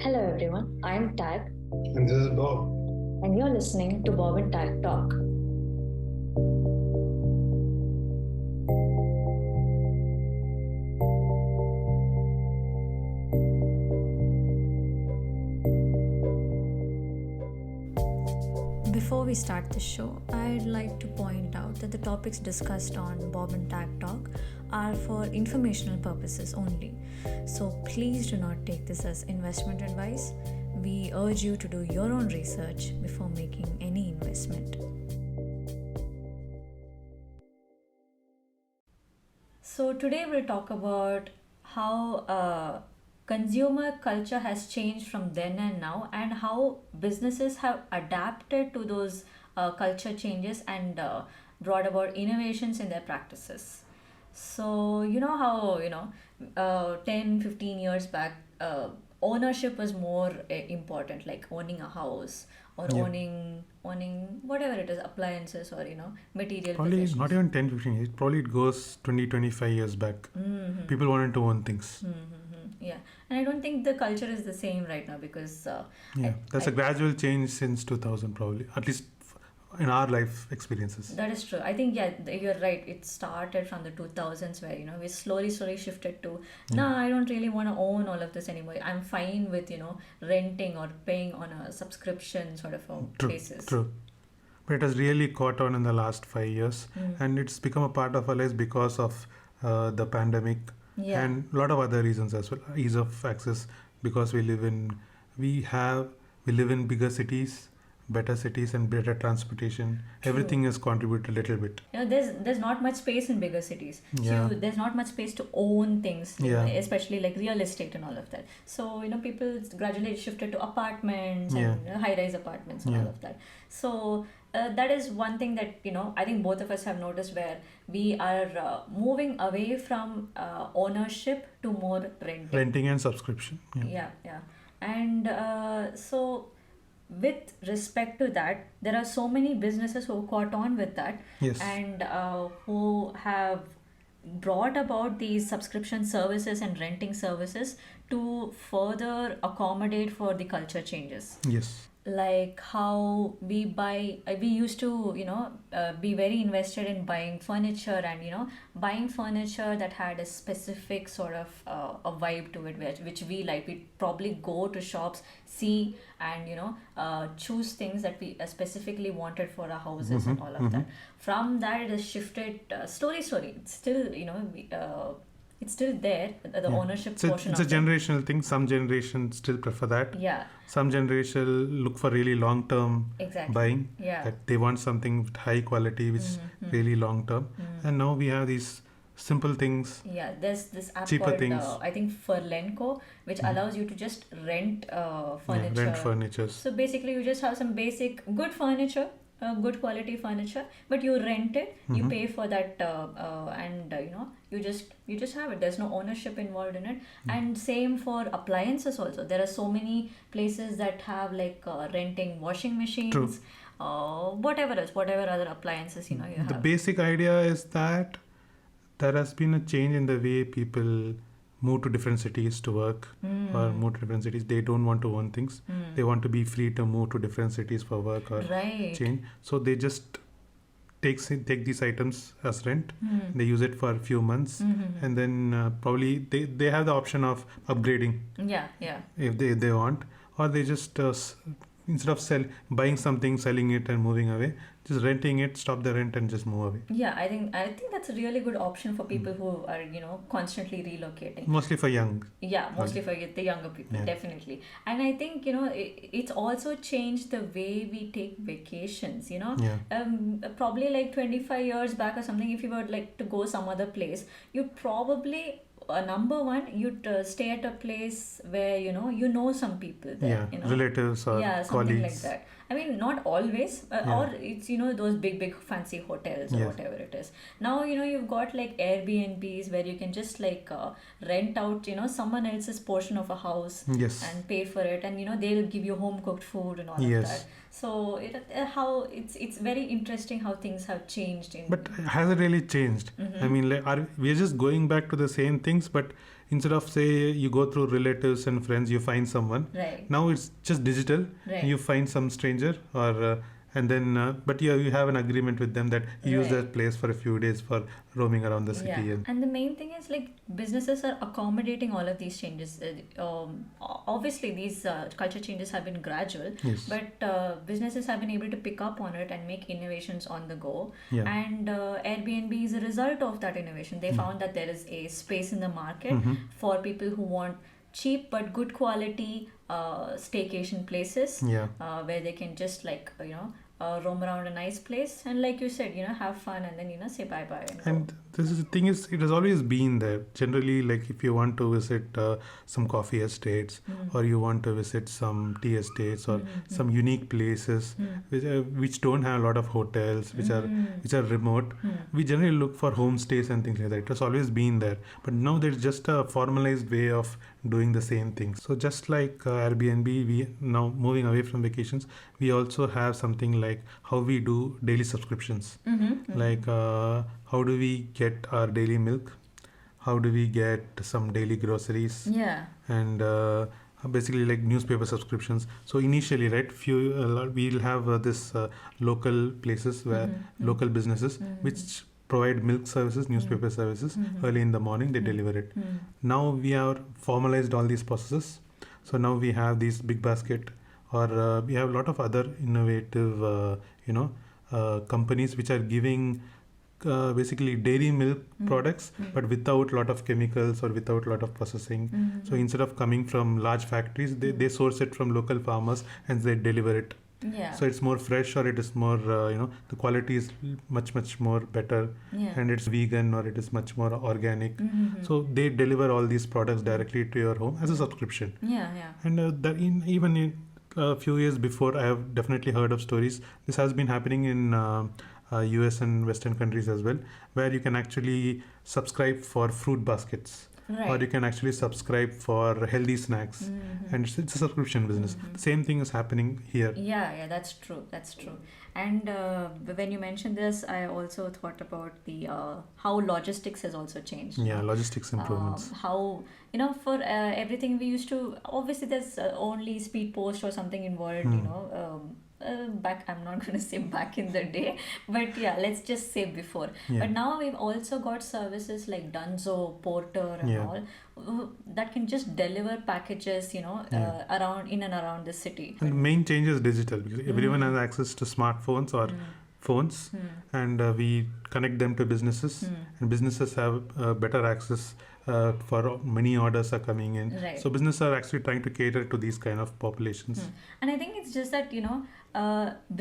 Hello everyone, I'm Tag And this is Bob. and you're listening to Bob and Tag Talk. Before we start the show, I'd like to point out that the topics discussed on Bob and Tag Talk are for informational purposes only. So please do not take this as investment advice. We urge you to do your own research before making any investment. So today we'll talk about how consumer culture has changed from then and now, and how businesses have adapted to those culture changes and brought about innovations in their practices. So you know how 10-15 years back, ownership was more important, like owning a house or Yeah. owning whatever it is, appliances or material Probably possessions. not even 10, 15 years. Probably it goes 20, 25 years back. People wanted to own things. Yeah, and I don't think the culture is the same right now because Yeah, that's a a gradual change since 2000 probably. At least in our life experiences. that is true. I think you're right. It started from the 2000s where we slowly shifted to no, I don't really want to own all of this anymore. I'm fine with renting or paying on a subscription sort of a basis. True. But it has really caught on in the last 5 years, and it's become a part of our lives because of the pandemic Yeah. and a lot of other reasons as well. Ease of access, because we live in bigger cities, better cities, and better transportation. Everything has contributed a little bit. There's not much space in bigger cities. Yeah. So there's not much space to own things, Yeah. especially like real estate and all of that. So people gradually shifted to apartments Yeah. and high-rise apartments and Yeah. all of that. So that is one thing that I think both of us have noticed, where we are moving away from ownership to more Renting and subscription. yeah. And so with respect to that, there are so many businesses who caught on with that. Yes. And who have brought about these subscription services and renting services to further accommodate for the culture changes. Yes. Like how we used to be very invested in buying furniture, and buying furniture that had a specific sort of a vibe to it, which we like. We probably go to shops, see, and choose things that we specifically wanted for our houses and all of that. From that, it has shifted slowly. It's still it's still there, the ownership portion It's a of it. generational thing. Some generations still prefer that. Yeah, Some generation look for really long term exactly. buying. Yeah. That they want something with high quality, which is really long term. And now we have these simple things. Yeah, there's this app Cheaper called things. I think Furlenco, which allows you to just rent furniture. Rent furniture. So basically, you just have some basic good furniture, good quality furniture, but you rent it, you pay for that, and you just have it. There's no ownership involved in it. And same for appliances also. There are so many places that have like renting washing machines. True. Whatever other appliances you have. The basic idea is that there has been a change in the way people move to different cities to work, or move to different cities. They don't want to own things. They want to be free to move to different cities for work or Right. change. So they just take these items as rent. They use it for a few months, and then probably they have the option of upgrading Yeah. if they want, or they just instead of buying something, selling it and moving away, just renting it, stop the rent and just move away. Yeah, I think that's a really good option for people who are constantly relocating. Mostly for young. Yeah, mostly for the younger people, Yeah. definitely. And I think it's also changed the way we take vacations. Yeah. Probably like 25 years back or something, if you were like to go some other place, you'd probably number one, you'd stay at a place where you know some people there. Yeah, relatives or Yeah, something like colleagues. that. I mean, not always, or it's those big fancy hotels or Yes. whatever it is. Now you've got like Airbnbs where you can just like rent out someone else's portion of a house Yes. and pay for it, and they'll give you home cooked food and all Yes. of that. So how it's very interesting how things have changed in. But has it really changed? I mean, we're just going back to the same things, but instead of say you go through relatives and friends, you find someone. Right. Now it's just digital. Right. You find some stranger, or and then but you have an agreement with them that you use Right. that place for a few days for roaming around the city. Yeah, and the main thing is like businesses are accommodating all of these changes. Obviously, these culture changes have been gradual, Yes. but businesses have been able to pick up on it and make innovations on the go. Yeah. And Airbnb is a result of that innovation. They found that there is a space in the market for people who want cheap but good quality staycation places Yeah. where they can just roam around a nice place and like you said, have fun and then say bye bye and go. And this is the thing is, it has always been there. Generally, like if you want to visit some coffee estates, or you want to visit some tea estates, or some unique places which don't have a lot of hotels, which are remote, we generally look for homestays and things like that. It has always been there, but now there's just a formalized way of doing the same thing. So just like Airbnb, we now moving away from vacations, we also have something like how we do daily subscriptions. Like how do we get our daily milk, how do we get some daily groceries, Yeah. and basically like newspaper subscriptions. So initially, right, we'll have this local places where local businesses which provide milk services, newspaper services. Early in the morning they deliver it. Now we have formalized all these processes. So now we have these big basket, or we have a lot of other innovative companies which are giving basically dairy milk products, but without a lot of chemicals or without a lot of processing. So instead of coming from large factories, they source it from local farmers and they deliver it. Yeah. So it's more fresh, or it is more the quality is much more better, Yeah. and it's vegan, or it is much more organic. So they deliver all these products directly to your home as a subscription. Yeah. Yeah. And even in a few years before, I have definitely heard of stories. This has been happening in US and Western countries as well, where you can actually subscribe for fruit baskets, Right. or you can actually subscribe for healthy snacks, and it's a subscription business. The same thing is happening here. Yeah, that's true. And when you mentioned this, I also thought about the how logistics has also changed. Yeah, logistics improvements. How for everything we used to, obviously there's only speed post or something involved. Back, I'm not going to say back in the day, but yeah, let's just say before. Yeah. But now we've also got services like Dunzo, Porter, and Yeah. all that can just deliver packages, around in and around the city. And the main change is digital, because everyone has access to smartphones or phones, and we connect them to businesses, and businesses have better access for many orders are coming in. Right. So businesses are actually trying to cater to these kind of populations. And I think it's just that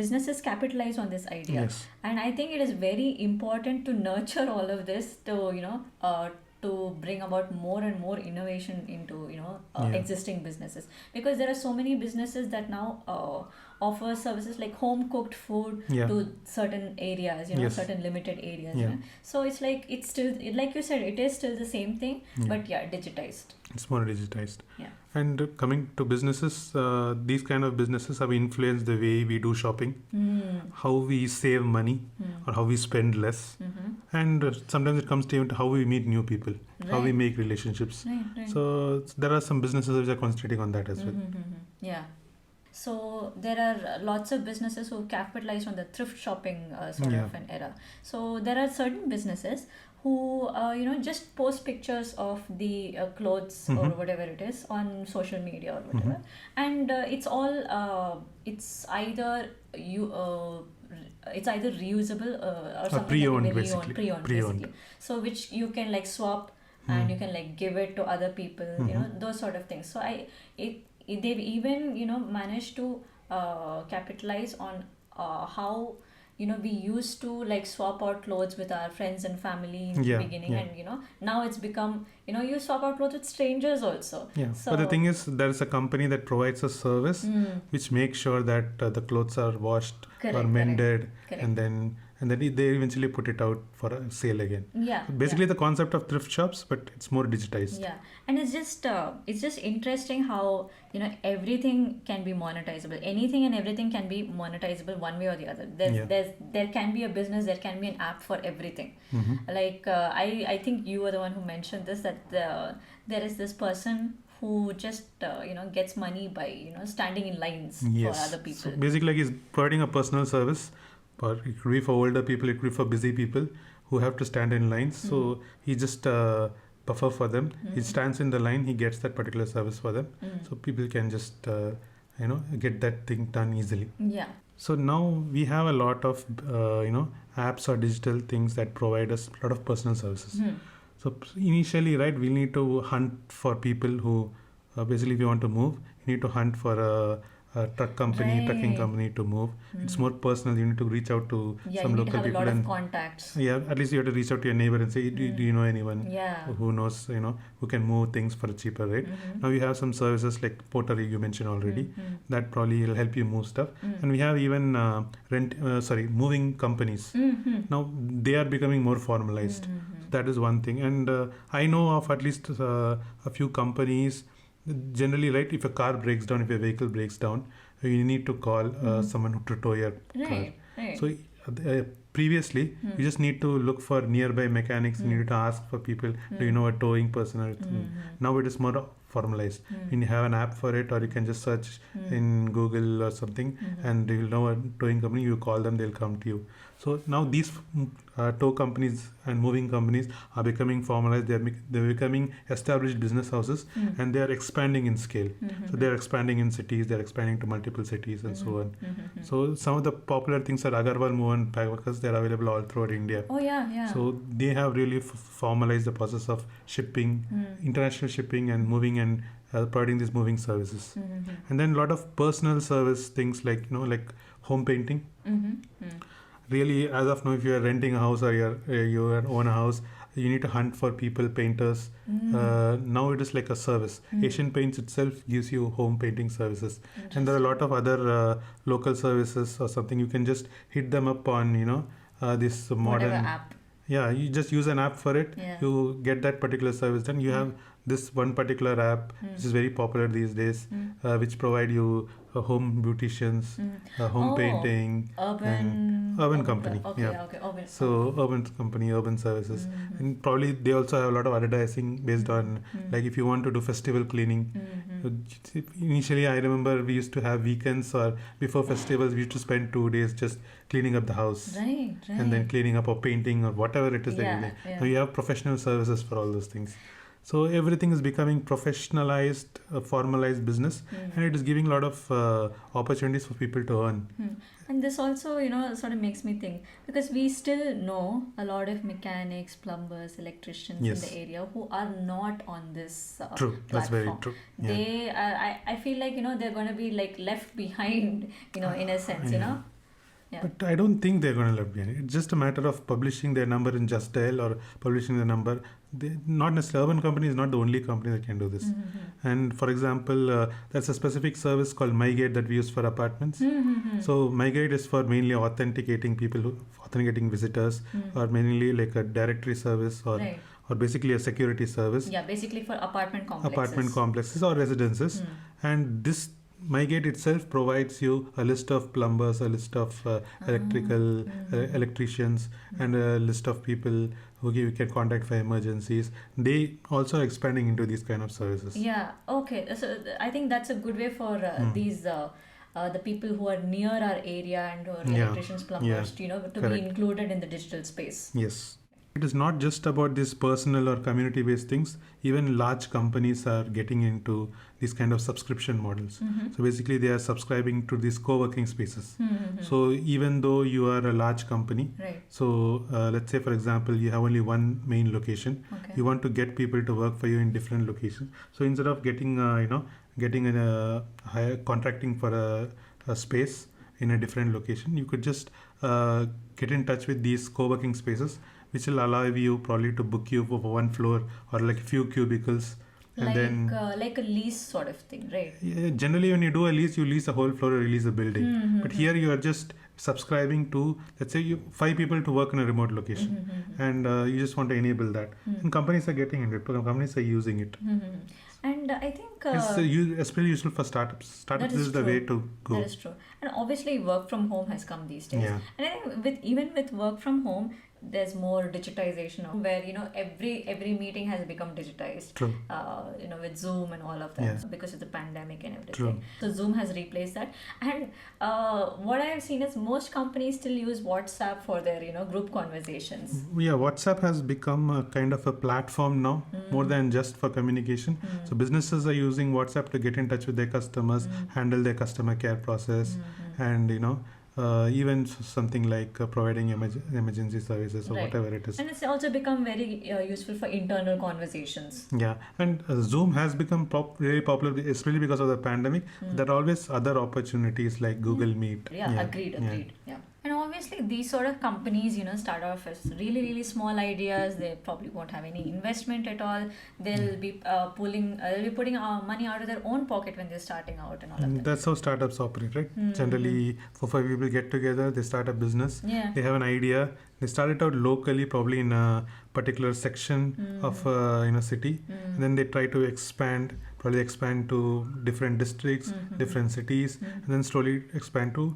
businesses capitalize on this idea. Yes. And I think it is very important to nurture all of this to bring about more and more innovation into existing businesses, because there are so many businesses that now offer services like home cooked food Yeah. to certain areas, Yes. certain limited areas. Yeah. So it's like it's still, like you said, it is still the same thing, but digitized. It's more digitized. Yeah. And coming to businesses, these kind of businesses have influenced the way we do shopping, how we save money, or how we spend less. And sometimes it comes to how we meet new people, how we Right. make relationships. Right. So there are some businesses which are concentrating on that as well. Yeah. So there are lots of businesses who capitalize on the thrift shopping sort Yeah. of an era. So there are certain businesses who just post pictures of the clothes or whatever it is on social media or whatever, and it's all it's either reusable or something pre-owned, like basically. pre-owned Pre-owned. basically. So which you can like swap and you can like give it to other people, those sort of things. So they've even managed to capitalize on how we used to like swap out clothes with our friends and family in the beginning, and now it's become you swap out clothes with strangers also. Yeah, So, but the thing is, there is a company that provides a service which makes sure that the clothes are washed or Correct, mended, correct. and then they eventually put it out for a sale again. yeah, Basically, the concept of thrift shops, but it's more digitized. yeah, and it's just interesting how everything can be monetizable. Anything and everything can be monetizable one way or the other. There can be a business, there can be an app for everything. Like I think you were the one who mentioned this, that there is this person who just gets money by standing in lines for Yes. other So people. basically, like he's providing a personal service, but it could be for older people, it could be for busy people who have to stand in lines. So he just buffer for them. He stands in the line. He gets that particular service for them. So people can just get that thing done easily. Yeah. So now we have a lot of apps or digital things that provide us a lot of personal services. So initially, right, we need to hunt for people who basically, if you want to move, you need to hunt for a trucking Right. company to move. It's more personal. You need to reach out to Yeah, some you need to local have a people lot of and contacts. yeah, at least you have to reach out to your neighbor and say, do you know anyone Yeah. who knows, who can move things for a cheaper rate? Now we have some services like Pottery you mentioned already that probably will help you move stuff. And we have even moving companies. Now they are becoming more formalized. That is one thing. And I know of at least a few companies. Generally, right, if a car breaks down, if a vehicle breaks down, you need to call someone to tow your car. Right. So previously, you just need to look for nearby mechanics. You need to ask for people, do you know a towing person? Or now it is more formalized. You have an app for it, or you can just search in Google or something, and you'll know a towing company. You call them, they'll come to you. So now these tow companies and moving companies are becoming formalized. They're becoming established business houses, and they are expanding in scale. So they're expanding in cities. They're expanding to multiple cities and so on. So some of the popular things are Agarwal Move and Packers. They're available all throughout India. Oh yeah. So they have really formalized the process of shipping, international shipping, and moving and providing these moving services. And then a lot of personal service things like like home painting. Really, as of now, if you are renting a house or you own a house, you need to hunt for people, painters. Now it is like a service. Asian Paints itself gives you home painting services, and there are a lot of other local services or something. You can just hit them up on this modern Whatever app. Yeah, you just use an app for it. Yeah. You get that particular service. Then you have this one particular app, which is very popular these days, which provide you home beauticians, home painting, urban company. Okay, yeah. okay, urban. So urban company, urban services, and probably they also have a lot of advertising based on like if you want to do festival cleaning. Initially, I remember we used to have weekends or before festivals, we used to spend 2 days just cleaning up the house. Right. And then cleaning up or painting or whatever it is that you do. Yeah. Now you have professional services for all those things. So everything is becoming professionalized, formalized business, and it is giving a lot of opportunities for people to earn. And this also, sort of makes me think, because we still know a lot of mechanics, plumbers, electricians Yes. in the area who are not on this True, that's very platform. true. Yeah. They, I feel like they're going to be like left behind, in a sense, Yeah. Yeah. But I don't think they're going to left behind. It's just a matter of publishing their number in Just Dial or publishing the number. Not necessarily, urban company is not the only company that can do this. And for example, there's a specific service called MyGate that we use for apartments. So MyGate is for mainly authenticating visitors, or mainly like a directory service or Right. or basically a security service. Yeah, basically for apartment complexes. Or residences. And this MyGate itself provides you a list of plumbers, a list of electricians, and a list of people who you can contact for emergencies. They also are expanding into these kind of services. Yeah, okay. So I think that's a good way for these the people who are near our area and who are Yeah. electricians, plumbers, to Correct. be included in the digital space. Yes. It is not just about these personal or community based things. Even large companies are getting into these kind of subscription models. So basically, they are subscribing to these co working spaces. So even though you are a large company, Right. so let's say, for example, you have only one main location. Okay. You want to get people to work for you in different locations. So instead of getting higher contracting for a space in a different location, you could just get in touch with these co-working spaces, which will allow you probably to book you for one floor or like a few cubicles. And Like then like a lease sort of thing, right? generally when you do a lease, you lease a whole floor or you lease a building. But here you are just subscribing to, let's say, 5 people to work in a remote location, and you just want to enable that. And companies are getting into it. Companies are using it. And I think It's especially useful for startups. Startups That is is the true. way to go. that is true. And obviously, work from home has come these days. Yeah. And I think even with work from home, there's more digitization where every meeting has become digitized. True. With Zoom and all of that, Yeah. because of the pandemic and everything. True. So Zoom has replaced that. And what I have seen is most companies still use WhatsApp for their group conversations. Yeah, WhatsApp has become a kind of a platform now, more than just for communication. So businesses are using WhatsApp to get in touch with their customers, handle their customer care process, and even something like providing emergency services or Right. whatever it is. And it's also become very useful for internal conversations. Yeah, and Zoom has become really popular, especially because of the pandemic. There are always other opportunities like Google Meet. Yeah, agreed. Yeah. And obviously, these sort of companies, start off as really, really small ideas. They probably won't have any investment at all. They'll be they'll be putting money out of their own pocket when they're starting out and all of that. That's how startups operate, right? Generally, 4-5 people get together, they start a business. Yeah. They have an idea. They start it out locally, probably in a particular section of city. And then they try to probably expand to different districts, different cities, and then slowly expand to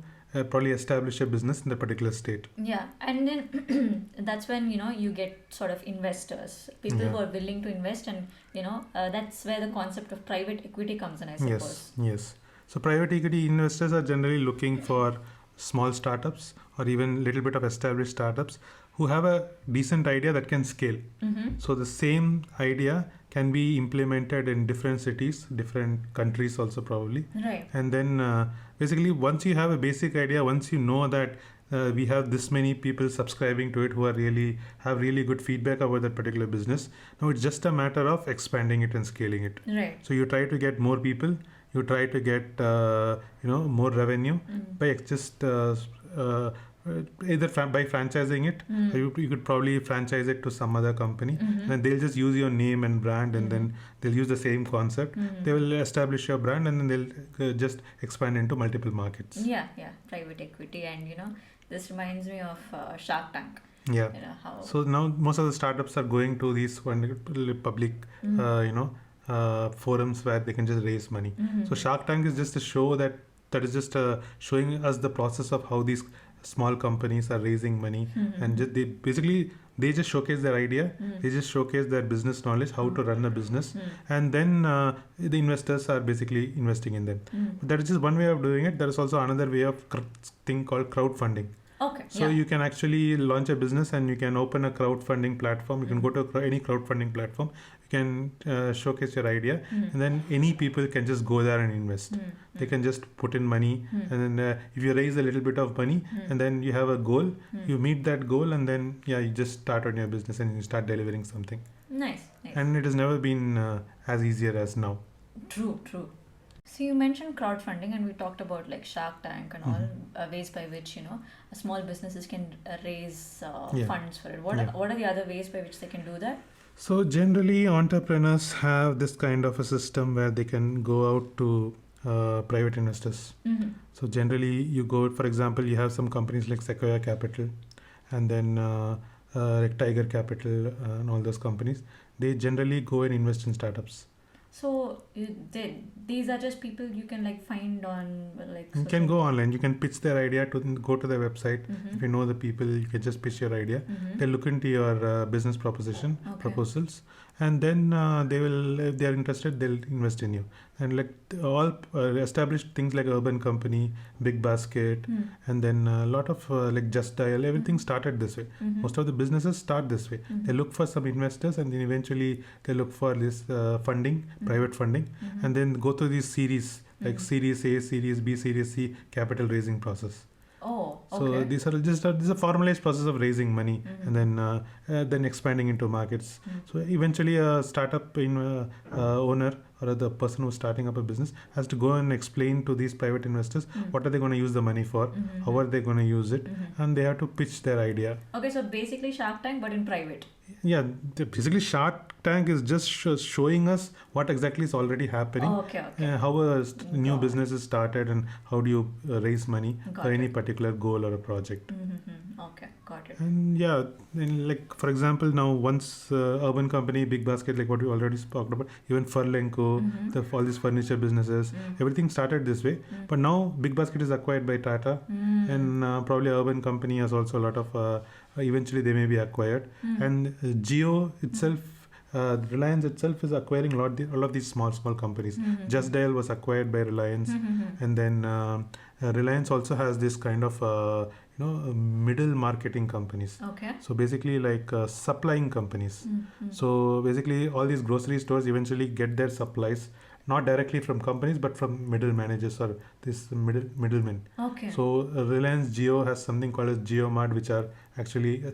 probably establish a business in the particular state. Yeah, and then that's when you get sort of investors, people who are willing to invest, and that's where the concept of private equity comes in, I suppose. Yes. So private equity investors are generally looking for small startups or even little bit of established startups who have a decent idea that can scale. So the same idea can be implemented in different cities, different countries also probably. Right. And then basically once you have a basic idea, once you know that we have this many people subscribing to it who are have really good feedback about that particular business, now it's just a matter of expanding it and scaling it. Right. So you try to get more people, you try to get more revenue by just either by franchising it, or you could probably franchise it to some other company, and they'll just use your name and brand, and then they'll use the same concept. They will establish your brand, and then they'll just expand into multiple markets. Yeah, private equity, and this reminds me of Shark Tank. Yeah. How. So now most of the startups are going to these public, forums where they can just raise money. So Shark Tank is just a show that is just showing us the process of how these small companies are raising money, and they just showcase their idea, they just showcase their business knowledge, how to run a business, and then the investors are basically investing in them. But that is just one way of doing it. There is also another way of thing called crowdfunding. Okay. So you can actually launch a business and you can open a crowdfunding platform. You can go to any crowdfunding platform. You can showcase your idea, and then any people can just go there and invest. They can just put in money, and then if you raise a little bit of money, and then you have a goal, you meet that goal, and then you just start on your business and you start delivering something. Nice. And it has never been as easier as now. True. So you mentioned crowdfunding, and we talked about like Shark Tank and all ways by which small businesses can raise funds for it. What are the other ways by which they can do that? So generally, entrepreneurs have this kind of a system where they can go out to private investors. So generally, you go, for example, you have some companies like Sequoia Capital, and then like Tiger Capital, and all those companies. They generally go and invest in startups. So these are just people you can like find on like. You can go online. You can pitch their idea to go to their website. If you know the people, you can just pitch your idea. They'll look into your business proposals, and then they will, if they are interested, they'll invest in you. And like all established things like Urban Company, Big Basket, and then a lot of like Just Dial, everything started this way. Most of the businesses start this way. They look for some investors, and then eventually they look for this funding, private funding, and then go through these series like Series A, Series B, Series C capital raising process. Oh, okay. So these are just this is a formalized process of raising money, and then expanding into markets. So eventually, a startup owner or the person who's starting up a business has to go and explain to these private investors what are they going to use the money for, how are they going to use it, and they have to pitch their idea. Okay, so basically Shark Tank, but in private. Yeah, basically Shark Tank is just showing us what exactly is already happening, how a new business is started, and how do you raise money for any particular goal or a project. Okay, got started. And yeah, like for example, now once urban company, Big Basket, like what we already spoke about, even Furlenco, all these furniture businesses, everything started this way. But now Big Basket is acquired by Tata, and probably urban company has also a lot of. Eventually, they may be acquired, and Jio itself. Reliance itself is acquiring all of these small companies. Just Dial was acquired by Reliance, and then Reliance also has this kind of middle marketing companies. Okay. So basically, like supplying companies. So basically, all these grocery stores eventually get their supplies not directly from companies but from middle managers or this middlemen. Okay. So Reliance Jio has something called as JioMart, which are actually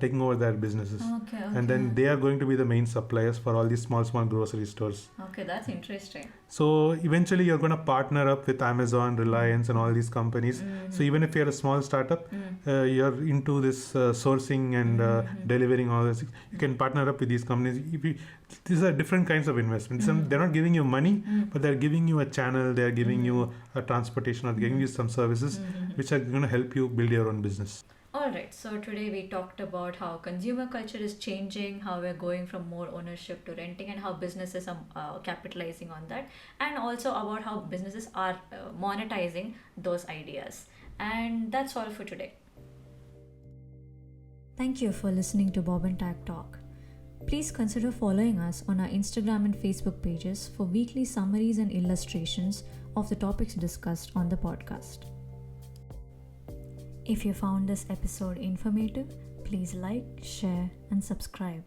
taking over their businesses. Okay. And then they are going to be the main suppliers for all these small grocery stores. Okay, that's interesting. So eventually you're going to partner up with Amazon, Reliance and all these companies. So even if you're a small startup, you're into this sourcing and delivering all this, you can partner up with these companies. These are different kinds of investments. They're not giving you money, but they're giving you a channel, they're giving you a transportation, or giving you some services which are going to help you build your own business. Alright, so today we talked about how consumer culture is changing, how we're going from more ownership to renting, and how businesses are capitalizing on that, and also about how businesses are monetizing those ideas. And that's all for today. Thank you for listening to Bob and Tag Talk. Please consider following us on our Instagram and Facebook pages for weekly summaries and illustrations of the topics discussed on the podcast. If you found this episode informative, please like, share, and subscribe.